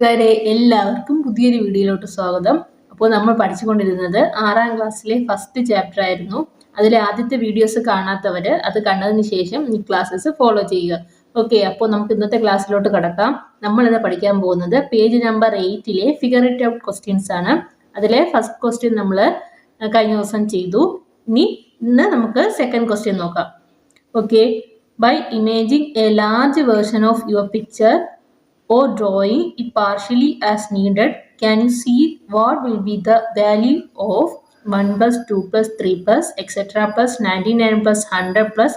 കൂട്ടുകാരെ എല്ലാവർക്കും പുതിയൊരു വീഡിയോയിലോട്ട് സ്വാഗതം. അപ്പോൾ നമ്മൾ പഠിച്ചുകൊണ്ടിരുന്നത് 6ാം ക്ലാസ്സിലെ ഫസ്റ്റ് ചാപ്റ്റർ ആയിരുന്നു. അതിലെ ആദ്യത്തെ വീഡിയോസ് കാണാത്തവർ അത് കണ്ടതിന് ശേഷം ഈ ക്ലാസ്സസ് ഫോളോ ചെയ്യുക. ഓക്കെ, അപ്പോൾ നമുക്ക് ഇന്നത്തെ ക്ലാസ്സിലോട്ട് കടക്കാം. നമ്മളിന്ന് പഠിക്കാൻ പോകുന്നത് പേജ് നമ്പർ 8ലെ ഫിഗർ ഇറ്റ് ഔട്ട് ക്വസ്റ്റ്യൻസ് ആണ്. അതിലെ ഫസ്റ്റ് ക്വസ്റ്റ്യൻ നമ്മൾ കഴിഞ്ഞ ദിവസം ചെയ്തു. ഇന്ന് നമുക്ക് സെക്കൻഡ് ക്വസ്റ്റ്യൻ നോക്കാം. Okay, by imagining a large version of your picture or drawing it partially as needed, can you see what will be the value of 1 plus 2 plus 3 plus etc plus 99 plus 100 plus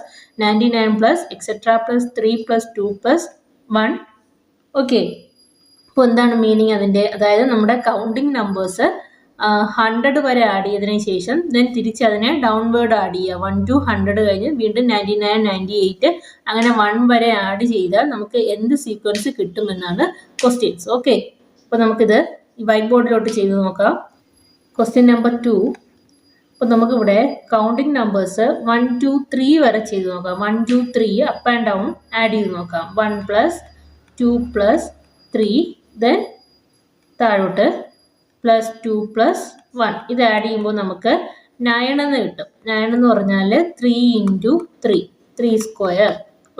99 plus etc plus 3 plus 2 plus 1. Okay, അപ്പോൾ എന്താണ് meaning അതിൻ്റെ? അതായത് നമ്മുടെ counting numbers 100 വരെ add ചെയ്തതിന് ശേഷം then തിരിച്ച് അതിനെ ഡൗൺവേർഡ് ആഡ് ചെയ്യുക. 1 to 100 കഴിഞ്ഞ് വീണ്ടും 99, 98 അങ്ങനെ 1 വരെ ആഡ് ചെയ്താൽ നമുക്ക് എന്ത് സീക്വൻസ് കിട്ടുമെന്നാണ് ക്വസ്റ്റ്യൻസ്. ഓക്കെ, അപ്പോൾ നമുക്കിത് ഈ വൈറ്റ് ബോർഡിലോട്ട് ചെയ്ത് നോക്കാം. Question number 2. അപ്പോൾ നമുക്കിവിടെ കൗണ്ടിങ് നമ്പേഴ്സ് 1 2 3 വരെ ചെയ്ത് നോക്കാം. 1 2 3 അപ്പ് ആൻഡ് ഡൗൺ ആഡ് ചെയ്ത് നോക്കാം. 1 plus 2 plus 3 ദെൻ താഴോട്ട് പ്ലസ് 2 plus 1 ഇത് ആഡ് ചെയ്യുമ്പോൾ നമുക്ക് 9 എന്ന് കിട്ടും. 9 എന്ന് പറഞ്ഞാൽ 3 into 3 3 സ്ക്വയർ.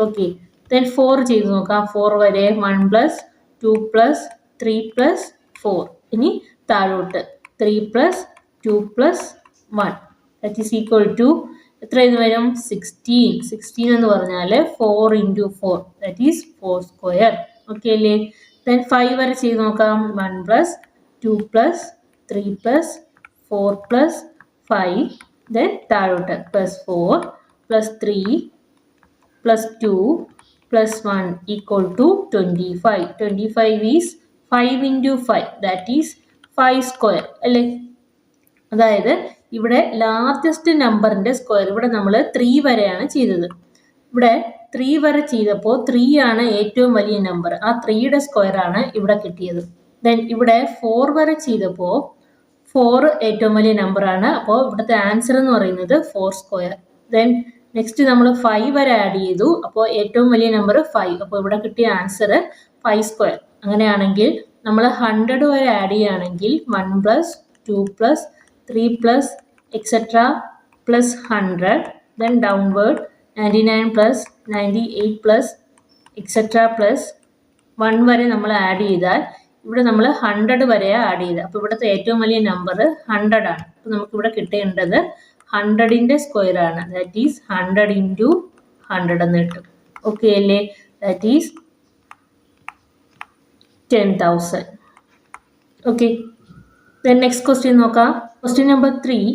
ഓക്കെ, ദെൻ 4 ചെയ്ത് നോക്കാം. 4 വരെ 1 plus 2 plus 3 plus 4 ഇനി താഴോട്ട് 3 plus 2 plus 1 that is equal to എത്ര ഇത് വരും? 16. 16 എന്ന് പറഞ്ഞാൽ 4 into 4 that is 4 square. Okay അല്ലേ? ദെൻ 5 വരെ ചെയ്ത് നോക്കാം. 1 plus 2 plus 3 plus 4 plus 5 then താഴോട്ട് plus 4 plus 3 plus 2 plus 1 equal to 25. 25 is 5 into 5 that is 5 square അല്ലേ? അതായത് ഇവിടെ ലാർജസ്റ്റ് നമ്പറിൻ്റെ സ്ക്വയർ ഇവിടെ നമ്മൾ 3 വരെയാണ് ചെയ്തത്. ഇവിടെ 3 വരെ ചെയ്തപ്പോൾ 3 ആണ് ഏറ്റവും വലിയ നമ്പർ. ആ 3യുടെ സ്ക്വയർ ആണ് ഇവിടെ കിട്ടിയത്. ദെൻ ഇവിടെ 4 വരെ ചെയ്തപ്പോൾ 4 ഏറ്റവും വലിയ നമ്പറാണ്. അപ്പോൾ ഇവിടുത്തെ ആൻസർ എന്ന് പറയുന്നത് 4 സ്ക്വയർ. ദെൻ നെക്സ്റ്റ് നമ്മൾ 5 വരെ ആഡ് ചെയ്തു. അപ്പോൾ ഏറ്റവും വലിയ നമ്പർ 5. അപ്പോൾ ഇവിടെ കിട്ടിയ ആൻസർ 5 സ്ക്വയർ. അങ്ങനെയാണെങ്കിൽ നമ്മൾ 100 വരെ ആഡ് ചെയ്യുകയാണെങ്കിൽ 1 plus 2 plus 3 plus etc plus 100 then downward 99 plus 98 plus etc plus 1 വരെ നമ്മൾ ആഡ് ചെയ്താൽ ഇവിടെ നമ്മൾ 100 വരെ ആഡ് ചെയ്ത്. അപ്പോൾ ഇവിടുത്തെ ഏറ്റവും വലിയ നമ്പർ 100 ആണ്. അപ്പോൾ നമുക്കിവിടെ കിട്ടേണ്ടത് 100ൻ്റെ സ്ക്വയർ ആണ്. ദാറ്റ് ഈസ് 100 into 100 എന്ന് കിട്ടും. ഓക്കെ അല്ലേ? That is 10,000. Okay, then next question നോക്കാം. Question number 3.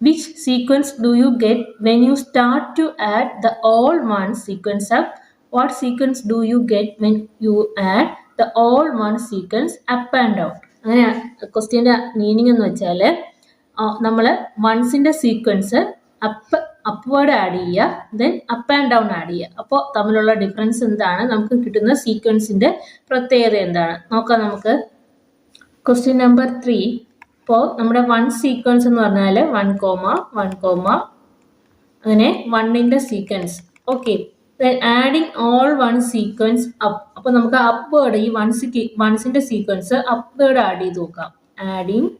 Which sequence do you get when you start to add the all one sequence up? What sequence do you get when you add the all one sequence up and down? അങ്ങനെ ക്വസ്റ്റ്യൻ്റെ meaning എന്ന് വെച്ചാൽ നമ്മൾ വൺസിൻ്റെ sequence upward add ചെയ്യുക, then up and down add ചെയ്യുക. അപ്പോൾ തമ്മിലുള്ള difference എന്താണ്, നമുക്ക് കിട്ടുന്ന സീക്വൻസിൻ്റെ പ്രത്യേകത എന്താണ് നോക്കാം നമുക്ക്. Question number 3. ഇപ്പോൾ നമ്മുടെ 1 സീക്വൻസ് എന്ന് പറഞ്ഞാൽ 1 കോമ 1 കോമ അങ്ങനെ 1ൻ്റെ sequence. Okay, adding all 1 sequence up. അപ്പോൾ നമുക്ക് അപ്വേർഡ് ഈ വൺസിൻ്റെ സീക്വൻസ് അപ്വേർഡ് ആഡ് ചെയ്ത് നോക്കാം. Adding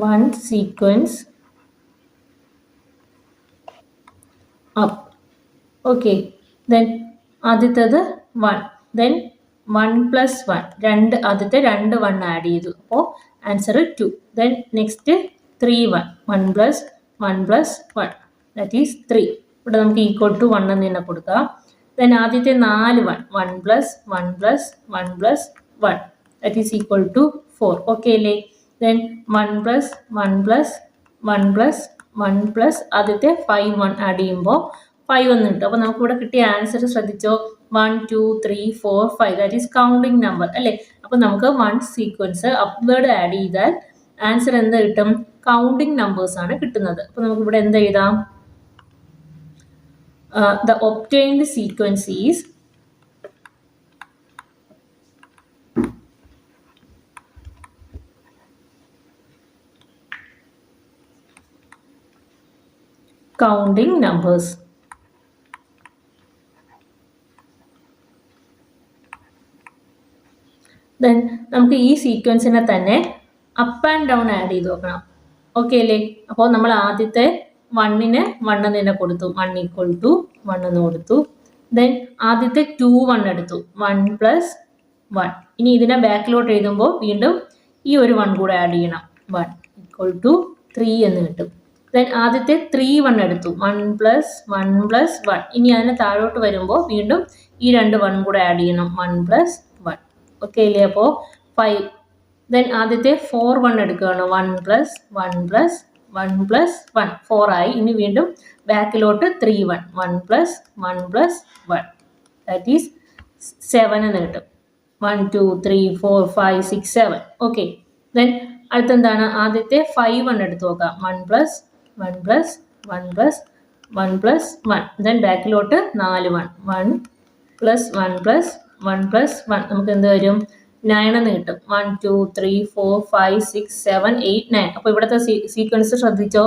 1 sequence up. Okay, then ആദ്യത്തേത് 1 ദെൻ 1 plus 1 ആദ്യത്തെ 2 1 ആഡ് ചെയ്തു. അപ്പോൾ answer 2. Then next 3 1 plus 1 plus 1 that is 3. ഇവിടെ നമുക്ക് ഈക്വൽ ടു 1 എന്ന് തന്നെ കൊടുക്കാം. ദെൻ ആദ്യത്തെ 4 1 plus 1 plus 1 plus 1 that is equal to 4. Okay അല്ലേ? Then 1 plus 1 plus 1 plus 1 plus ആദ്യത്തെ 5 1 ആഡ് ചെയ്യുമ്പോൾ 5 എന്ന് കിട്ടും. അപ്പോൾ നമുക്കിവിടെ കിട്ടിയ ആൻസർ ശ്രദ്ധിച്ചോ, 1 2 3 4 5 ദാറ്റ് ഈസ് കൗണ്ടിങ് നമ്പർ അല്ലേ? അപ്പോൾ നമുക്ക് 1 സീക്വൻസ് അപ്വേർഡ് ആഡ് ചെയ്താൽ ആൻസർ എന്ത് കിട്ടും? കൗണ്ടിങ് നമ്പേഴ്സ് ആണ് കിട്ടുന്നത്. അപ്പോൾ നമുക്കിവിടെ എന്ത് എഴുതാം? The obtained sequence is counting numbers. Then നമുക്ക് ഈ സീക്വൻസിനെ തന്നെ അപ്പ് ആൻഡ് ഡൗൺ ആഡ് ചെയ്ത് നോക്കണം. ഓക്കെ അല്ലേ? അപ്പോൾ നമ്മൾ ആദ്യത്തെ 1ന് 1 തന്നെ കൊടുത്തു, 1 ഈക്വൽ ടു 1 എന്ന് കൊടുത്തു. ദെൻ ആദ്യത്തെ 2 1 എടുത്തു, 1 പ്ലസ് 1. ഇനി ഇതിനെ ബാക്കിലോട്ട് എഴുതുമ്പോൾ വീണ്ടും ഈ ഒരു 1 കൂടെ ആഡ് ചെയ്യണം, 1 ഈക്വൽ ടു 3 എന്ന് കിട്ടും. ദെൻ ആദ്യത്തെ 3 1 എടുത്തു, 1 പ്ലസ് 1 പ്ലസ് 1. ഇനി അതിന് താഴോട്ട് വരുമ്പോൾ വീണ്ടും ഈ 2 1 കൂടെ ആഡ് ചെയ്യണം, 1 പ്ലസ് 1. ഓക്കെ അല്ലേ? അപ്പോൾ 5. ദെൻ ആദ്യത്തെ 4 1 എടുക്കുകയാണ്, 1 പ്ലസ് 1 പ്ലസ് 1 പ്ലസ് 1 4 ആയി. ഇനി വീണ്ടും ബാക്കിലോട്ട് 3 1, 1 പ്ലസ് 1 പ്ലസ് 1 ദാറ്റ് ഈസ് 7 എന്ന് കിട്ടും. 1 2 3 4 5 6 7. ഓക്കെ. ദെൻ അടുത്തെന്താണ്? ആദ്യത്തെ 5 1 എടുത്ത് നോക്കാം, 1 plus 1 plus 1 plus 1 plus 1. Then ബാക്കിലോട്ട് 4 1, 1 പ്ലസ് 1 പ്ലസ് 1 പ്ലസ് 1. നമുക്ക് എന്ത് വരും? 9 എന്ന് കിട്ടും. 1 2 3 4 5 6 7 8 9. അപ്പോൾ ഇവിടുത്തെ സീക്വൻസ് ശ്രദ്ധിച്ചോ,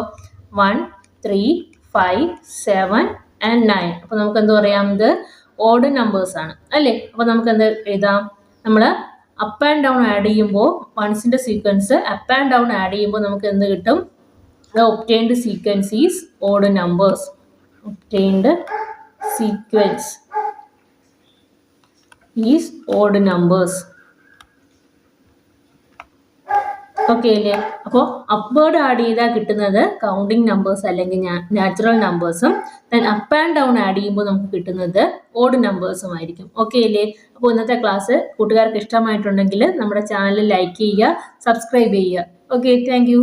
1 3 5 7 ആൻഡ് 9. അപ്പോൾ നമുക്ക് എന്ത് പറയാം? ഇത് ഓഡ് നമ്പേഴ്സ് ആണ് അല്ലേ? അപ്പോൾ നമുക്ക് എന്ത് എഴുതാം? നമ്മൾ അപ്പ് ആൻഡ് ഡൗൺ ആഡ് ചെയ്യുമ്പോൾ വൺസിൻ്റെ sequence up and down add ചെയ്യുമ്പോൾ നമുക്ക് എന്ത് കിട്ടും? The obtained sequence is odd numbers. Obtained sequence is odd numbers. Okay അല്ലേ? അപ്പോൾ അപ്വേർഡ് ആഡ് ചെയ്താൽ കിട്ടുന്നത് കൗണ്ടിങ് നമ്പേഴ്സ് അല്ലെങ്കിൽ നാച്ചുറൽ നമ്പേഴ്സും, then up and down add ചെയ്യുമ്പോൾ നമുക്ക് കിട്ടുന്നത് ഓഡ് നമ്പേഴ്സും ആയിരിക്കും. ഓക്കെ അല്ലേ? അപ്പോൾ ഇന്നത്തെ ക്ലാസ് കൂട്ടുകാർക്ക് ഇഷ്ടമായിട്ടുണ്ടെങ്കിൽ നമ്മുടെ ചാനൽ ലൈക്ക് ചെയ്യുക, സബ്സ്ക്രൈബ് ചെയ്യുക. Okay, thank you.